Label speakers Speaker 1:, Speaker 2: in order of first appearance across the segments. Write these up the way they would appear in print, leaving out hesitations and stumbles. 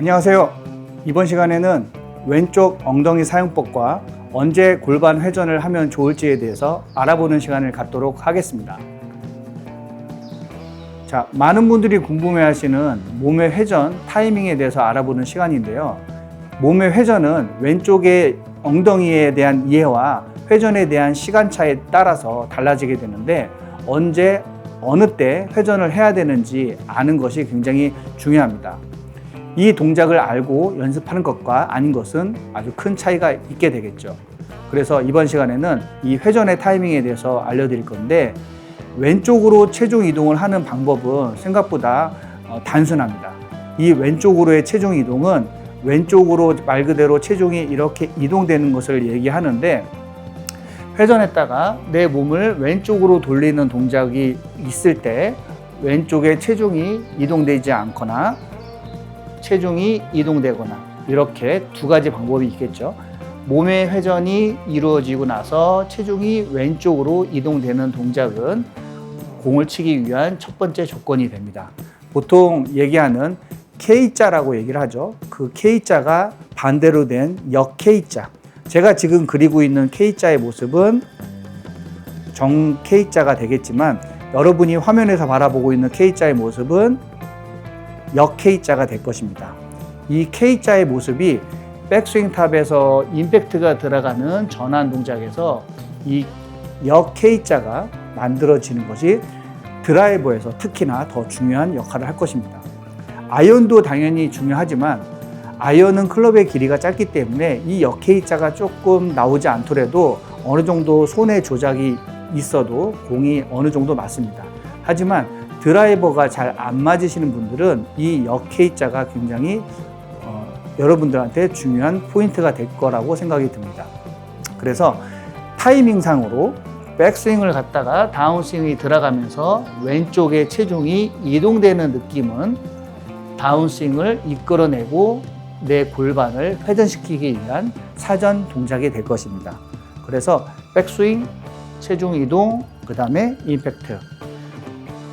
Speaker 1: 안녕하세요. 이번 시간에는 왼쪽 엉덩이 사용법과 언제 골반 회전을 하면 좋을지에 대해서 알아보는 시간을 갖도록 하겠습니다. 자, 많은 분들이 궁금해하시는 몸의 회전 타이밍에 대해서 알아보는 시간인데요. 몸의 회전은 왼쪽의 엉덩이에 대한 이해와 회전에 대한 시간차에 따라서 달라지게 되는데, 언제 어느 때 회전을 해야 되는지 아는 것이 굉장히 중요합니다. 이 동작을 알고 연습하는 것과 아닌 것은 아주 큰 차이가 있게 되겠죠. 그래서 이번 시간에는 이 회전의 타이밍에 대해서 알려드릴 건데, 왼쪽으로 체중 이동을 하는 방법은 생각보다 단순합니다. 이 왼쪽으로의 체중 이동은 왼쪽으로 말 그대로 체중이 이렇게 이동되는 것을 얘기하는데, 회전했다가 내 몸을 왼쪽으로 돌리는 동작이 있을 때 왼쪽에 체중이 이동되지 않거나 체중이 이동되거나, 이렇게 두 가지 방법이 있겠죠. 몸의 회전이 이루어지고 나서 체중이 왼쪽으로 이동되는 동작은 공을 치기 위한 첫 번째 조건이 됩니다. 보통 얘기하는 K자라고 얘기를 하죠. 그 K자가 반대로 된 역 K자. 제가 지금 그리고 있는 K자의 모습은 정 K자가 되겠지만, 여러분이 화면에서 바라보고 있는 K자의 모습은 역 K자가 될 것입니다. 이 K자의 모습이 백스윙 탑에서 임팩트가 들어가는 전환 동작에서 이 역 K자가 만들어지는 것이 드라이버에서 특히나 더 중요한 역할을 할 것입니다. 아이언도 당연히 중요하지만, 아이언은 클럽의 길이가 짧기 때문에 이 역 K자가 조금 나오지 않더라도 어느 정도 손의 조작이 있어도 공이 어느 정도 맞습니다. 하지만 드라이버가 잘 안 맞으시는 분들은 이 역 K자가 굉장히 여러분들한테 중요한 포인트가 될 거라고 생각이 듭니다. 그래서 타이밍상으로 백스윙을 갔다가 다운스윙이 들어가면서 왼쪽에 체중이 이동되는 느낌은 다운스윙을 이끌어내고 내 골반을 회전시키기 위한 사전 동작이 될 것입니다. 그래서 백스윙, 체중 이동, 그 다음에 임팩트.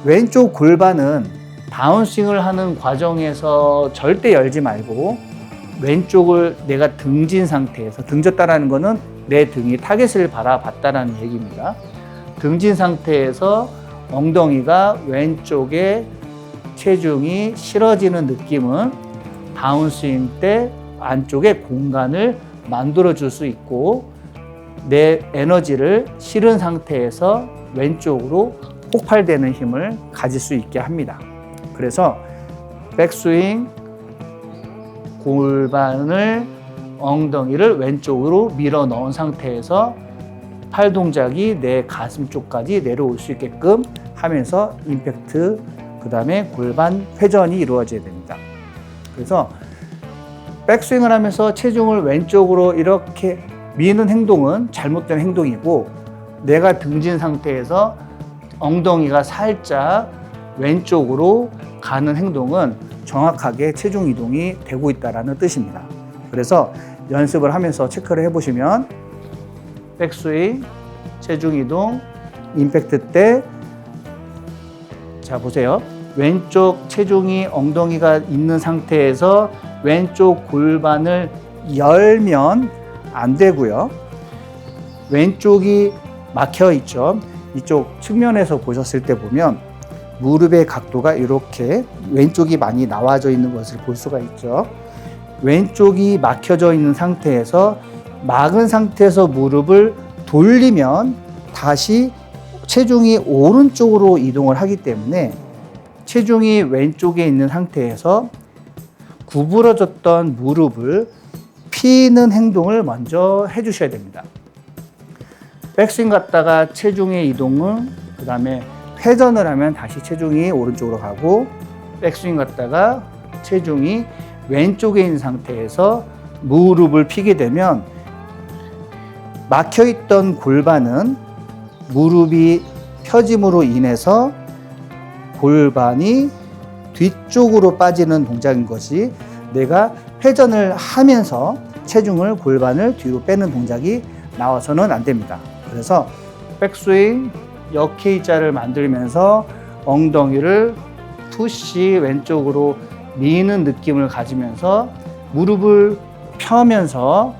Speaker 1: 왼쪽 골반은 다운스윙을 하는 과정에서 절대 열지 말고, 왼쪽을 내가 등진 상태에서, 등졌다라는 것은 내 등이 타겟을 바라봤다는 얘기입니다. 등진 상태에서 엉덩이가 왼쪽에 체중이 실어지는 느낌은 다운스윙 때 안쪽에 공간을 만들어 줄 수 있고, 내 에너지를 실은 상태에서 왼쪽으로 폭발되는 힘을 가질 수 있게 합니다. 그래서 백스윙, 골반을, 엉덩이를 왼쪽으로 밀어 넣은 상태에서 팔 동작이 내 가슴 쪽까지 내려올 수 있게끔 하면서 임팩트, 그 다음에 골반 회전이 이루어져야 됩니다. 그래서 백스윙을 하면서 체중을 왼쪽으로 이렇게 미는 행동은 잘못된 행동이고, 내가 등진 상태에서 엉덩이가 살짝 왼쪽으로 가는 행동은 정확하게 체중 이동이 되고 있다는 뜻입니다. 그래서 연습을 하면서 체크를 해보시면, 백스윙, 체중 이동, 임팩트 때, 자 보세요. 왼쪽 체중이 엉덩이가 있는 상태에서 왼쪽 골반을 열면 안 되고요. 왼쪽이 막혀 있죠. 이쪽 측면에서 보셨을 때 보면 무릎의 각도가 이렇게 왼쪽이 많이 나와져 있는 것을 볼 수가 있죠. 왼쪽이 막혀져 있는 상태에서, 막은 상태에서 무릎을 돌리면 다시 체중이 오른쪽으로 이동을 하기 때문에, 체중이 왼쪽에 있는 상태에서 구부러졌던 무릎을 피는 행동을 먼저 해주셔야 됩니다. 백스윙 갔다가 체중의 이동은, 그 다음에 회전을 하면 다시 체중이 오른쪽으로 가고, 백스윙 갔다가 체중이 왼쪽에 있는 상태에서 무릎을 피게 되면, 막혀있던 골반은 무릎이 펴짐으로 인해서 골반이 뒤쪽으로 빠지는 동작인 것이, 내가 회전을 하면서 체중을, 골반을 뒤로 빼는 동작이 나와서는 안 됩니다. 그래서 백스윙, 역 K자를 만들면서 엉덩이를 푸시 왼쪽으로 미는 느낌을 가지면서 무릎을 펴면서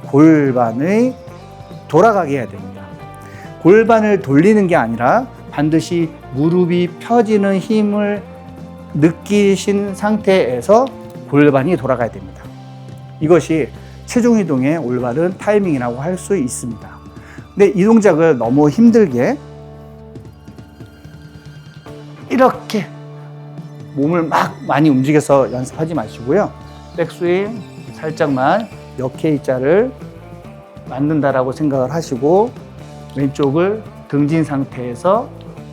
Speaker 1: 골반을 돌아가게 해야 됩니다. 골반을 돌리는 게 아니라 반드시 무릎이 펴지는 힘을 느끼신 상태에서 골반이 돌아가야 됩니다. 이것이 체중 이동의 올바른 타이밍이라고 할 수 있습니다. 근데 이 동작을 너무 힘들게 이렇게 몸을 막 많이 움직여서 연습하지 마시고요. 백스윙 살짝만 역K자를 만든다라고 생각을 하시고 왼쪽을 등진 상태에서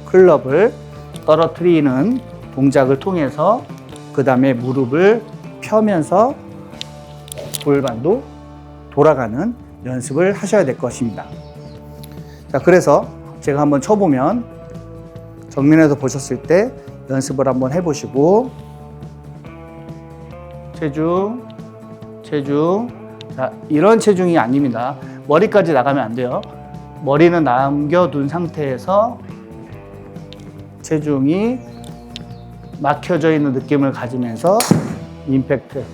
Speaker 1: 클럽을 떨어뜨리는 동작을 통해서 그 다음에 무릎을 펴면서 골반도 돌아가는 연습을 하셔야 될 것입니다. 자, 그래서 제가 한번 쳐보면 정면에서 보셨을 때 연습을 한번 해보시고 체중. 자, 이런 체중이 아닙니다. 머리까지 나가면 안 돼요. 머리는 남겨둔 상태에서 체중이 막혀져 있는 느낌을 가지면서 임팩트.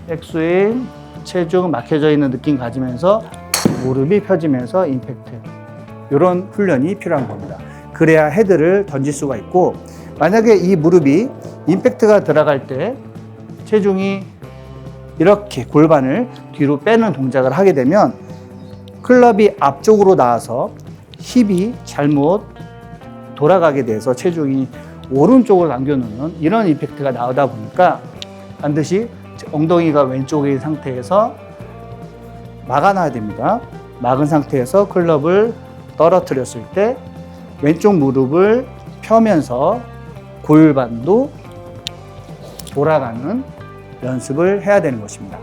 Speaker 1: 백스윙, 체중 막혀져 있는 느낌 가지면서 무릎이 펴지면서 임팩트. 이런 훈련이 필요한 겁니다. 그래야 헤드를 던질 수가 있고, 만약에 이 무릎이 임팩트가 들어갈 때 체중이 이렇게 골반을 뒤로 빼는 동작을 하게 되면 클럽이 앞쪽으로 나와서 힙이 잘못 돌아가게 돼서 체중이 오른쪽으로 남겨놓는 이런 임팩트가 나오다 보니까 반드시 엉덩이가 왼쪽에 있는 상태에서 막아놔야 됩니다. 막은 상태에서 클럽을 떨어뜨렸을 때 왼쪽 무릎을 펴면서 골반도 돌아가는 연습을 해야 되는 것입니다.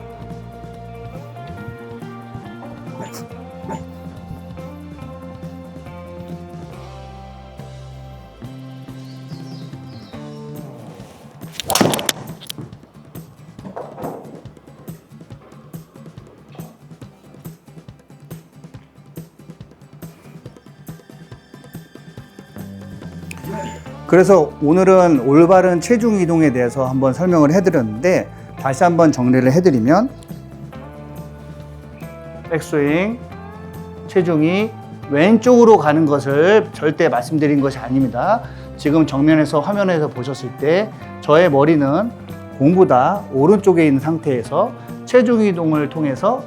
Speaker 1: 그래서 오늘은 올바른 체중 이동에 대해서 한번 설명을 해드렸는데, 다시 한번 정리를 해드리면 백스윙, 체중이 왼쪽으로 가는 것을 절대 말씀드린 것이 아닙니다. 지금 정면에서 화면에서 보셨을 때 저의 머리는 공보다 오른쪽에 있는 상태에서 체중 이동을 통해서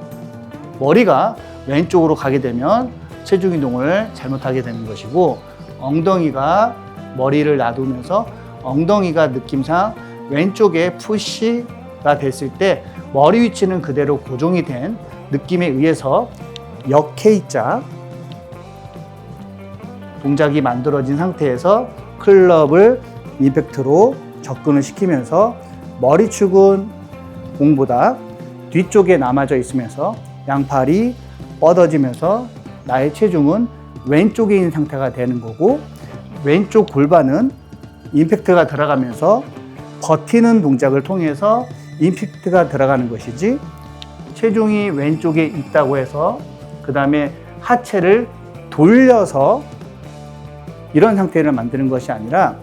Speaker 1: 머리가 왼쪽으로 가게 되면 체중 이동을 잘못하게 되는 것이고, 엉덩이가 머리를 놔두면서 엉덩이가 느낌상 왼쪽에 푸시가 됐을 때 머리 위치는 그대로 고정이 된 느낌에 의해서 역K자 동작이 만들어진 상태에서 클럽을 임팩트로 접근을 시키면서 머리축은 공보다 뒤쪽에 남아져 있으면서 양팔이 뻗어지면서 나의 체중은 왼쪽에 있는 상태가 되는 거고, 왼쪽 골반은 임팩트가 들어가면서 버티는 동작을 통해서 임팩트가 들어가는 것이지, 체중이 왼쪽에 있다고 해서 그 다음에 하체를 돌려서 이런 상태를 만드는 것이 아니라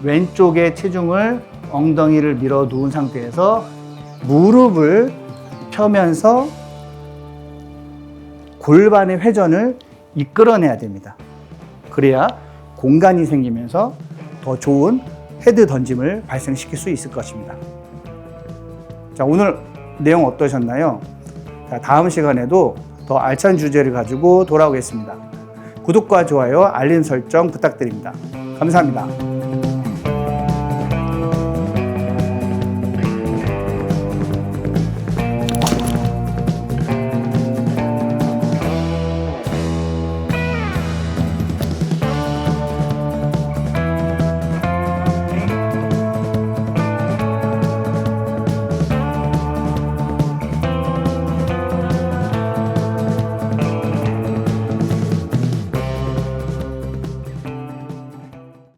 Speaker 1: 왼쪽에 체중을 엉덩이를 밀어 누운 상태에서 무릎을 펴면서 골반의 회전을 이끌어내야 됩니다. 그래야 공간이 생기면서 더 좋은 헤드 던짐을 발생시킬 수 있을 것입니다. 자, 오늘 내용 어떠셨나요? 자, 다음 시간에도 더 알찬 주제를 가지고 돌아오겠습니다. 구독과 좋아요, 알림 설정 부탁드립니다. 감사합니다.